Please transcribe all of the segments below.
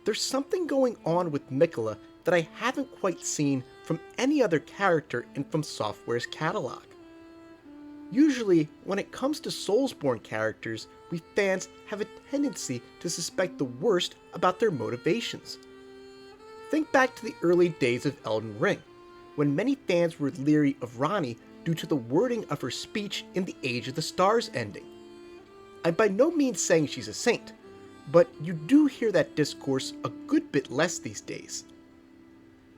There's something going on with Miquella that I haven't quite seen from any other character in FromSoftware's catalog. Usually, when it comes to Soulsborne characters, we fans have a tendency to suspect the worst about their motivations. Think back to the early days of Elden Ring, when many fans were leery of Ranni due to the wording of her speech in the Age of the Stars ending. I'm by no means saying she's a saint, but you do hear that discourse a good bit less these days.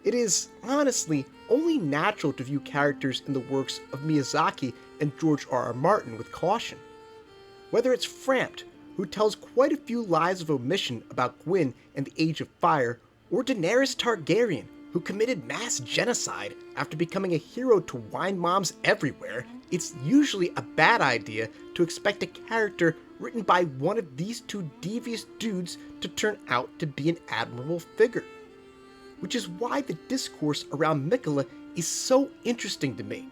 It is, honestly, only natural to view characters in the works of Miyazaki and George R.R. Martin with caution. Whether it's Frampt, who tells quite a few lies of omission about Gwyn and the Age of Fire, or Daenerys Targaryen, who committed mass genocide after becoming a hero to wine moms everywhere, it's usually a bad idea to expect a character written by one of these two devious dudes to turn out to be an admirable figure. Which is why the discourse around Miquella is so interesting to me.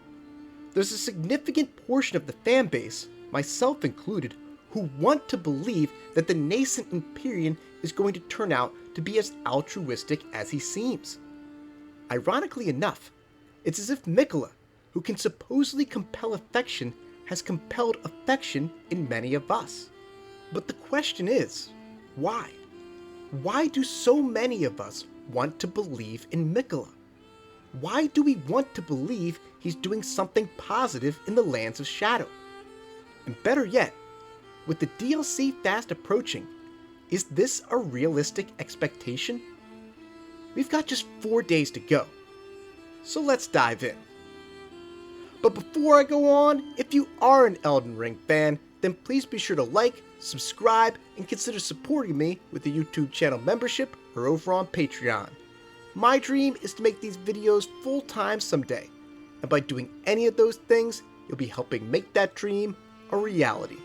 There's a significant portion of the fanbase, myself included, who want to believe that the nascent Empyrean is going to turn out to be as altruistic as he seems. Ironically enough, it's as if Miquella, who can supposedly compel affection, has compelled affection in many of us. But the question is, why? Why do so many of us want to believe in Miquella? Why do we want to believe he's doing something positive in the Lands of Shadow? And better yet, with the DLC fast approaching, is this a realistic expectation? We've got just 4 days to go, so let's dive in. But before I go on, if you are an Elden Ring fan, then please be sure to like, subscribe, and consider supporting me with a YouTube channel membership or over on Patreon. My dream is to make these videos full-time someday, and by doing any of those things, you'll be helping make that dream a reality.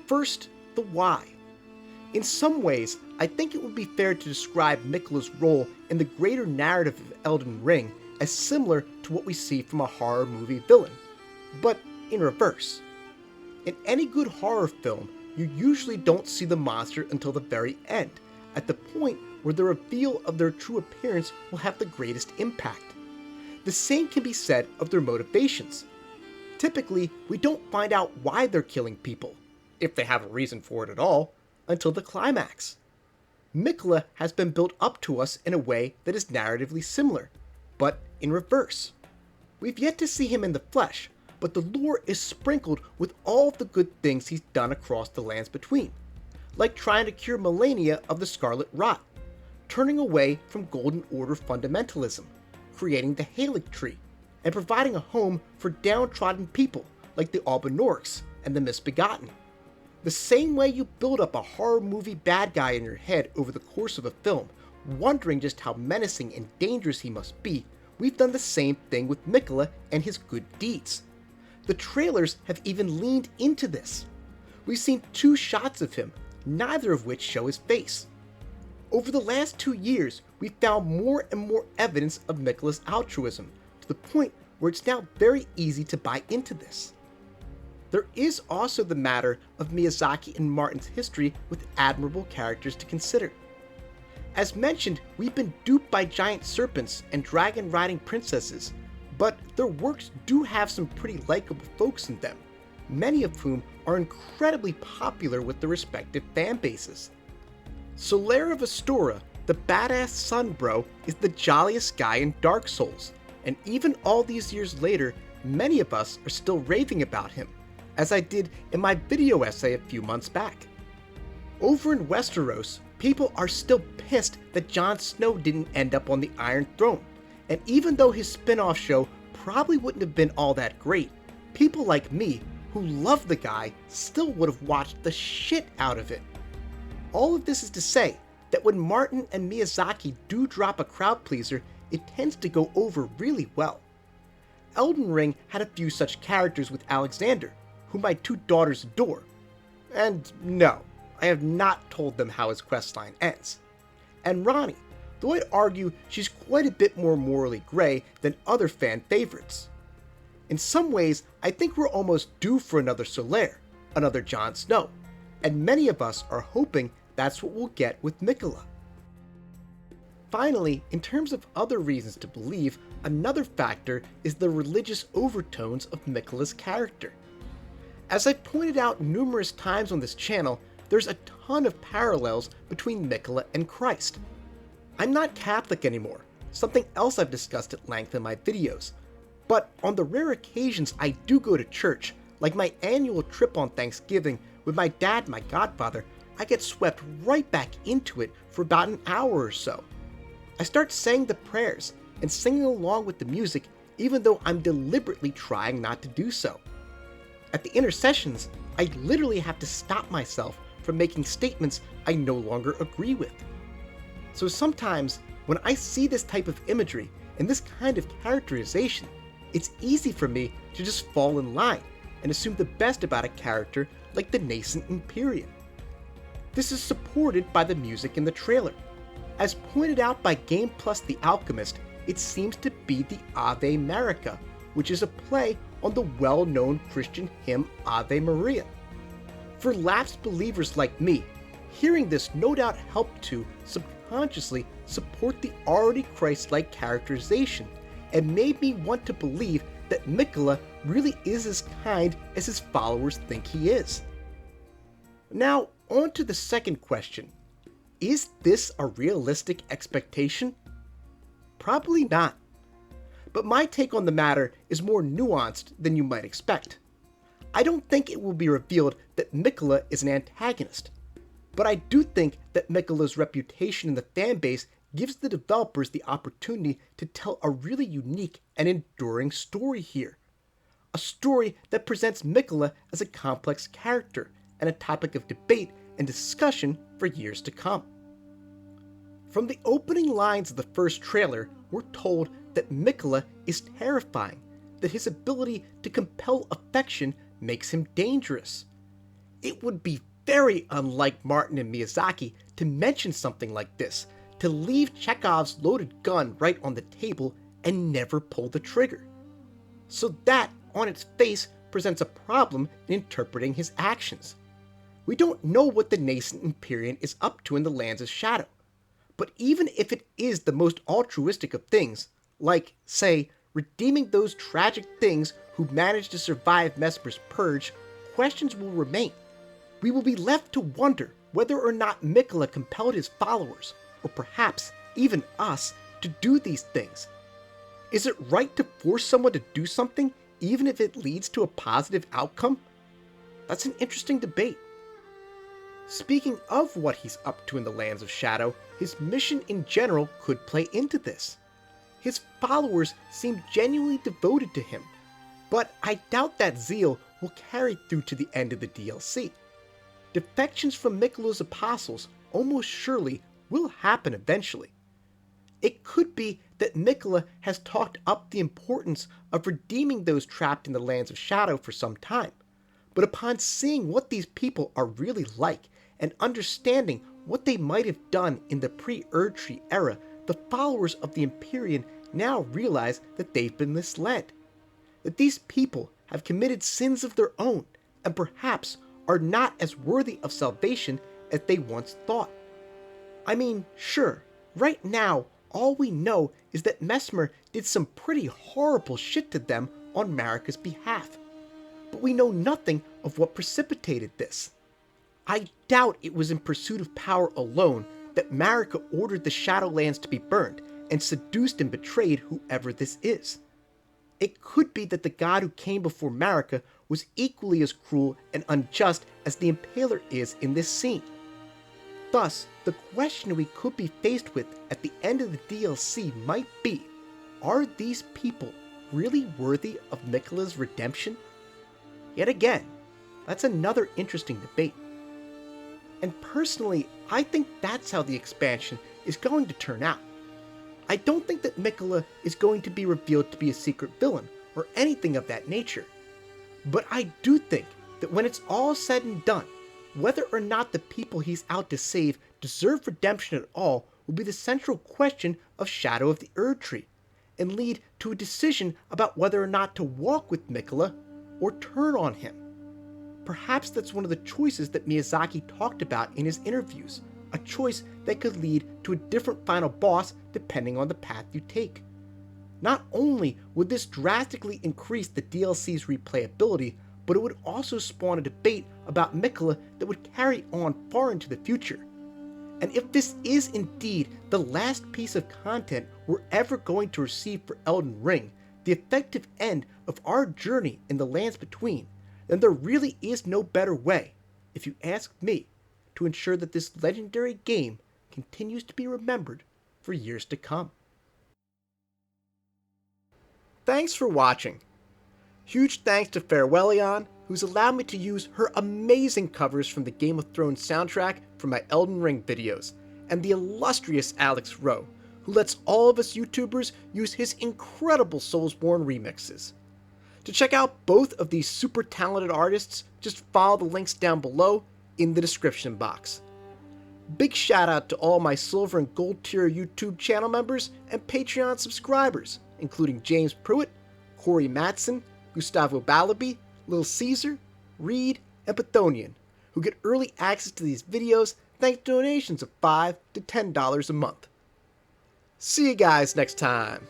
First, the why. In some ways, I think it would be fair to describe Miquella's role in the greater narrative of Elden Ring as similar to what we see from a horror movie villain, but in reverse. In any good horror film, you usually don't see the monster until the very end, at the point where the reveal of their true appearance will have the greatest impact. The same can be said of their motivations. Typically, we don't find out why they're killing people, if they have a reason for it at all, until the climax. Miquella has been built up to us in a way that is narratively similar, but in reverse. We've yet to see him in the flesh, but the lore is sprinkled with all the good things he's done across the lands between, like trying to cure Melania of the Scarlet Rot, turning away from Golden Order fundamentalism, creating the Erdtree, and providing a home for downtrodden people like the Albinaurics and the Misbegotten. The same way you build up a horror movie bad guy in your head over the course of a film, wondering just how menacing and dangerous he must be, we've done the same thing with Miquella and his good deeds. The trailers have even leaned into this. We've seen 2 shots of him, neither of which show his face. Over the last 2 years, we've found more and more evidence of Miquella's altruism, to the point where it's now very easy to buy into this. There is also the matter of Miyazaki and Martin's history with admirable characters to consider. As mentioned, we've been duped by giant serpents and dragon-riding princesses, but their works do have some pretty likable folks in them, many of whom are incredibly popular with their respective fan bases. Solair of Astora, the badass sun bro, is the jolliest guy in Dark Souls, and even all these years later, many of us are still raving about him, as I did in my video essay a few months back. Over in Westeros, people are still pissed that Jon Snow didn't end up on the Iron Throne, and even though his spin-off show probably wouldn't have been all that great, people like me, who love the guy, still would have watched the shit out of it. All of this is to say that when Martin and Miyazaki do drop a crowd pleaser, it tends to go over really well. Elden Ring had a few such characters with Alexander, who my 2 daughters adore. And no, I have not told them how his questline ends. And Ranni, though I'd argue she's quite a bit more morally gray than other fan favorites. In some ways, I think we're almost due for another Solair, another Jon Snow, and many of us are hoping that's what we'll get with Miquella. Finally, in terms of other reasons to believe, another factor is the religious overtones of Miquella's character. As I've pointed out numerous times on this channel, there's a ton of parallels between Miquella and Christ. I'm not Catholic anymore, something else I've discussed at length in my videos. But on the rare occasions I do go to church, like my annual trip on Thanksgiving with my dad and my godfather, I get swept right back into it for about an hour or so. I start saying the prayers and singing along with the music even though I'm deliberately trying not to do so. At the intercessions, I literally have to stop myself from making statements I no longer agree with. So sometimes, when I see this type of imagery and this kind of characterization, it's easy for me to just fall in line and assume the best about a character like the nascent Empyrean. This is supported by the music in the trailer. As pointed out by GamePlus I The Alchemist, it seems to be the Ave Marika, which is a play on the well-known Christian hymn Ave Marika. For lapsed believers like me, hearing this no doubt helped to subconsciously support the already Christ-like characterization and made me want to believe that Miquella really is as kind as his followers think he is. Now, on to the second question. Is this a realistic expectation? Probably not. But my take on the matter is more nuanced than you might expect. I don't think it will be revealed that Miquella is an antagonist, but I do think that Miquella's reputation in the fanbase gives the developers the opportunity to tell a really unique and enduring story here. A story that presents Miquella as a complex character and a topic of debate and discussion for years to come. From the opening lines of the first trailer, we're told that Miquella is terrifying, that his ability to compel affection makes him dangerous. It would be very unlike Martin and Miyazaki to mention something like this, to leave Chekhov's loaded gun right on the table and never pull the trigger. So that, on its face, presents a problem in interpreting his actions. We don't know what the nascent Empyrean is up to in the Lands of Shadow, but even if it is the most altruistic of things, like, say, redeeming those tragic things who managed to survive Mesmer's purge, questions will remain. We will be left to wonder whether or not Miquella compelled his followers, or perhaps even us, to do these things. Is it right to force someone to do something even if it leads to a positive outcome? That's an interesting debate. Speaking of what he's up to in the Lands of Shadow, his mission in general could play into this. His followers seem genuinely devoted to him, but I doubt that zeal will carry through to the end of the DLC. Defections from Miquella's apostles almost surely will happen eventually. It could be that Miquella has talked up the importance of redeeming those trapped in the Lands of Shadow for some time, but upon seeing what these people are really like and understanding what they might have done in the pre-Erdtree era, the followers of the Empyrean now realize that they've been misled. That these people have committed sins of their own and perhaps are not as worthy of salvation as they once thought. I mean, sure, right now all we know is that Mesmer did some pretty horrible shit to them on Marika's behalf, but we know nothing of what precipitated this. I doubt it was in pursuit of power alone that Marika ordered the Shadowlands to be burned and seduced and betrayed whoever this is. It could be that the god who came before Marika was equally as cruel and unjust as the Impaler is in this scene. Thus, the question we could be faced with at the end of the DLC might be, are these people really worthy of Miquella's redemption? Yet again, that's another interesting debate. And personally, I think that's how the expansion is going to turn out. I don't think that Miquella is going to be revealed to be a secret villain or anything of that nature. But I do think that when it's all said and done, whether or not the people he's out to save deserve redemption at all will be the central question of Shadow of the Erdtree, and lead to a decision about whether or not to walk with Miquella or turn on him. perhaps that's one of the choices that Miyazaki talked about in his interviews, a choice that could lead to a different final boss depending on the path you take. Not only would this drastically increase the DLC's replayability, but it would also spawn a debate about Miquella that would carry on far into the future. And if this is indeed the last piece of content we're ever going to receive for Elden Ring, the effective end of our journey in the lands between, then there really is no better way, if you ask me, to ensure that this legendary game continues to be remembered for years to come. Thanks for watching. Huge thanks to Farewelleon, who's allowed me to use her amazing covers from the Game of Thrones soundtrack for my Elden Ring videos, and the illustrious Alex Rowe, who lets all of us YouTubers use his incredible Soulsborne remixes. To check out both of these super talented artists, just follow the links down below in the description box. Big shout out to all my silver and gold tier YouTube channel members and Patreon subscribers, including James Pruitt, Corey Matson, Gustavo Balabi, Lil Caesar, Reed, and Pathonian, who get early access to these videos thanks to donations of $5 to $10 a month. See you guys next time.